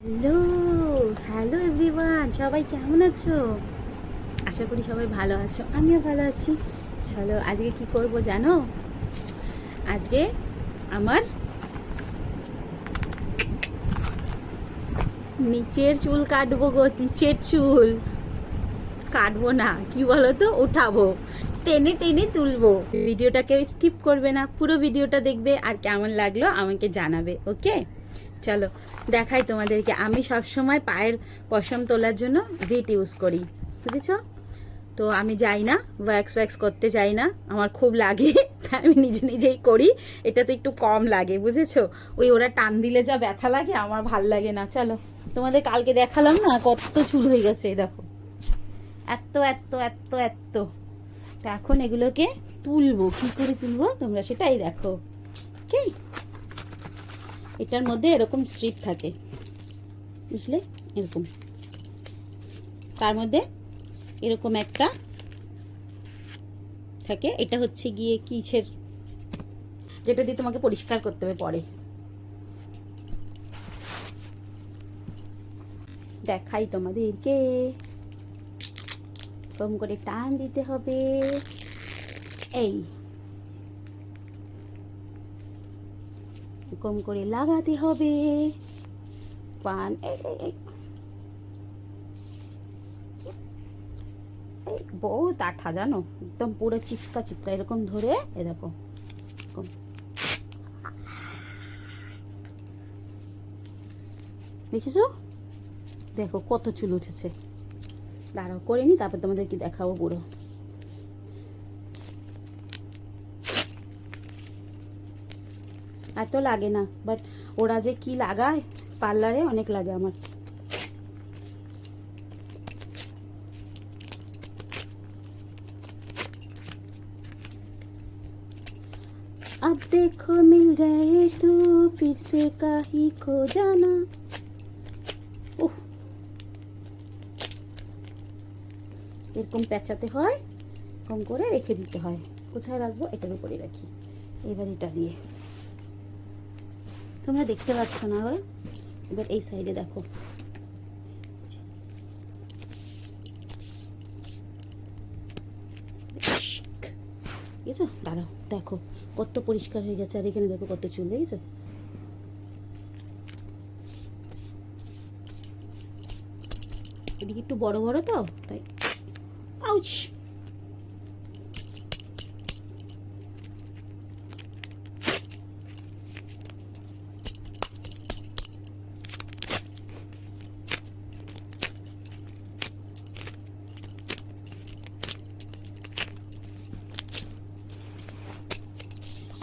Hello hello everyone, সবাই কেমন আছো? আশা করি সবাই ভালো আছো, আমিও ভালো আছি। চলো আজকে কি করব জানো? আজকে আমার নিচের চুল কাটবো গো। নিচের চুল কাটবো না, কি বলো তো, ওঠাবো, টেনে টেনে তুলবো। ভিডিওটা কেউ স্কিপ করবে না, পুরো ভিডিওটা দেখবে আর কেমন লাগলো আমাকে জানাবে। ওকে, চলো দেখাই তোমাদেরকে। আমি সবসময় পায়ের পশম তোলার জন্য ভিট ইউজ করি, বুঝেছো? তো আমি যাই না, ওয়্যাক্স করতে যাই না, আমার খুব লাগে, তাই আমি নিজে নিজেই করি। এটা তো একটু কম লাগে, বুঝেছো? ওরা টান দিলে যা ব্যথা লাগে, আমার ভাল লাগে না। চলো, তোমাদের কালকে দেখালাম না কত চুল হয়ে গেছে, দেখো, এত এত এত এত। তো এখন এগুলোকে তুলবো, কি করে তুলবো তোমরা সেটাই দেখো। ওকে, এটার মধ্যে এরকম স্ট্রিপ থাকে, বুঝলে, এরকম। তার মধ্যে এরকম একটা থাকে, এটা হচ্ছে গিয়ে কিসের, যেটা দিয়ে তোমাকে পরিষ্কার করতে হবে পরে। দেখাই তোমাদেরকে, এরকম করে টান দিতে হবে, এই এরকম করে লাগাতে হবে। পান বহুত আঠা, জানো, একদম পুরো চিপকা চিপকা। এরকম ধরে এরকম এরকম দেখেছো? দেখো কত চুল উঠেছে। দাঁড়াও করে নি, তারপর তোমাদেরকে দেখাবো পুরো। এত লাগে না, বাট ওরা যে কি লাগায় পার্লারে, অনেক লাগে আমার। अब देखो मिल गए तू फिर से काहे खो जाना। এরকম পেঁচাতে হয়, এরকম করে রেখে দিতে হয়। কোথায় রাখবো? এটার উপরে রাখি। এবার এটা দিয়ে, তোমরা দেখতে পাচ্ছ না, এবার এই সাইডে দেখো, বুঝেছো? দাঁড়াও, দেখো কত পরিষ্কার হয়ে গেছে। আর এখানে দেখো কত চুল, দেখেছো? এদিকে একটু বড় বড় তো, তাই। আউচ!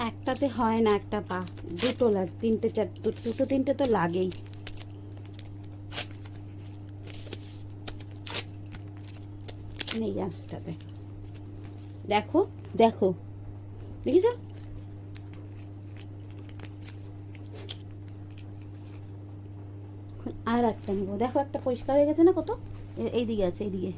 একটাতে হয় না, একটা পা, দুটো লাগে, তিনটে দুটো তিনটে তো লাগেই। নেই একটাতে, দেখো দেখো, দেখেছো? আর একটা নেবো, দেখো একটা পরিষ্কার হয়ে গেছে না কত? এইদিকে আছে, এইদিকে।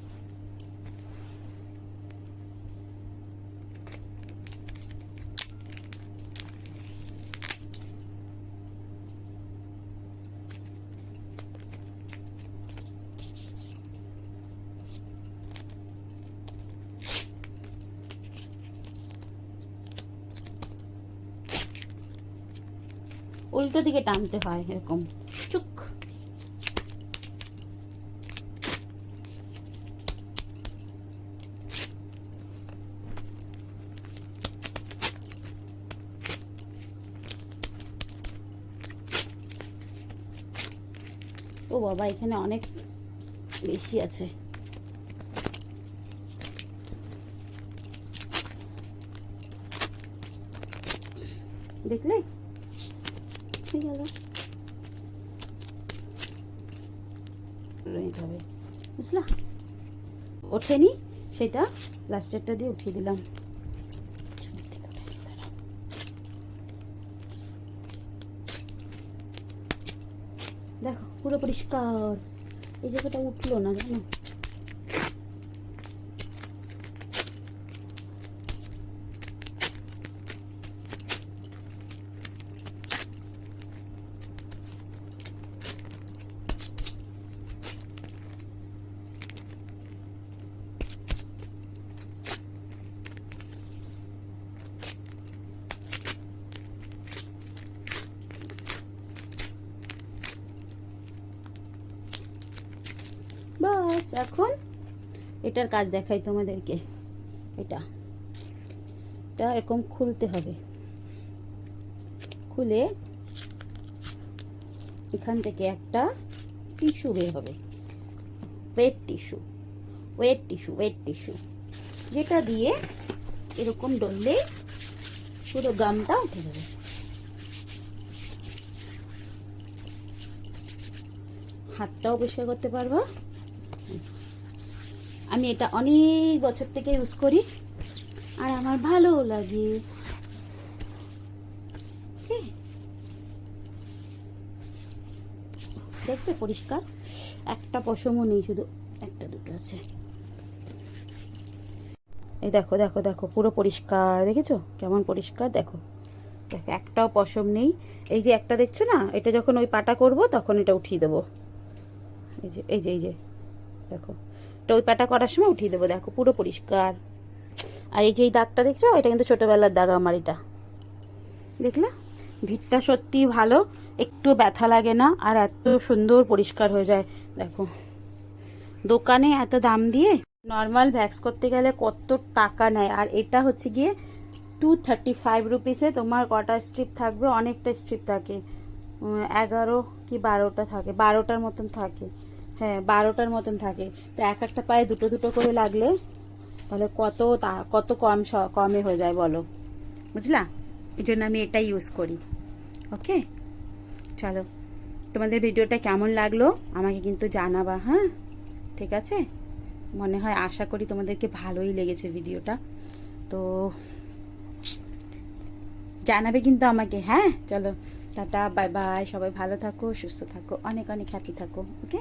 উল্টো দিকে টানতে হয়, এরকম চুক। ও বাবা, এখানে অনেক বেশি আছে। দেখলে ঠিক গেল, বুঝলা? ওঠেনি, সেটা প্লাস্টারটা দিয়ে উঠিয়ে দিলাম। দেখো পুরো পরিষ্কার। এই জায়গাটা উঠলো না, জানো? বাস এখন এটার কাজ দেখাই তোমাদেরকে। এটা এরকম খুলতে হবে, খুলে এখান থেকে একটা টিস্যু বের হবে, ওয়েট টিস্যু, যেটা দিয়ে এরকম ডললে পুরো গামটা উঠে যাবে। হাতটাও পরিষ্কার করতে পারবো। আমি এটা অনেক বছর থেকে ইউজ করি আর আমার ভালো লাগে। দেখতে পরিষ্কার, একটা পশমও নেই, শুধু একটা দুটো আছে। এই দেখো দেখো দেখো, পুরো পরিষ্কার, দেখেছো কেমন পরিষ্কার? দেখো দেখো, একটাও পশম নেই। এই যে একটা দেখছো না, এটা যখন ওই পাটা করব তখন এটা উঠিয়ে দেবো। এই যে দেখো, এটা ওই পাটা করার সময় উঠিয়ে দেবো। দেখো পুরো পরিষ্কার। আর এই যে এই দাগটা দেখছো, এটা কিন্তু ছোটবেলার দাগ আমার। এটা দেখলে ভিতটা সত্যি ভালো, একটু ব্যথা লাগে না, আর এত সুন্দর পরিষ্কার হয়ে যায়। দেখো দোকানে এত দাম দিয়ে নর্মাল ভ্যাক্স করতে গেলে কত টাকা নেয়, আর এটা হচ্ছে গিয়ে 235 রুপিসে। তোমার কটা স্ট্রিপ থাকবে? অনেকটা স্ট্রিপ থাকে, 11 কি 12টা থাকে, 12টার মতন থাকে। হ্যাঁ 12টার মতন থাকে। তো এক একটা পায়ে দুটো দুটো করে লাগলে তাহলে কত কমে হয়ে যায় বলো, বুঝলা? এই জন্য আমি এটা ইউজ করি। ওকে, চলো তোমাদের ভিডিওটা কেমন লাগলো আমাকে কিন্তু জানাবা। হ্যাঁ ঠিক আছে, মনে হয় আশা করি তোমাদেরকে ভালোই লেগেছে ভিডিওটা, তো জানাবে কিন্তু আমাকে। হ্যাঁ চলো, টাটা, বাই বাই, সবাই ভালো থাকো, সুস্থ থাকো, অনেক অনেক হ্যাপি থাকো। ওকে।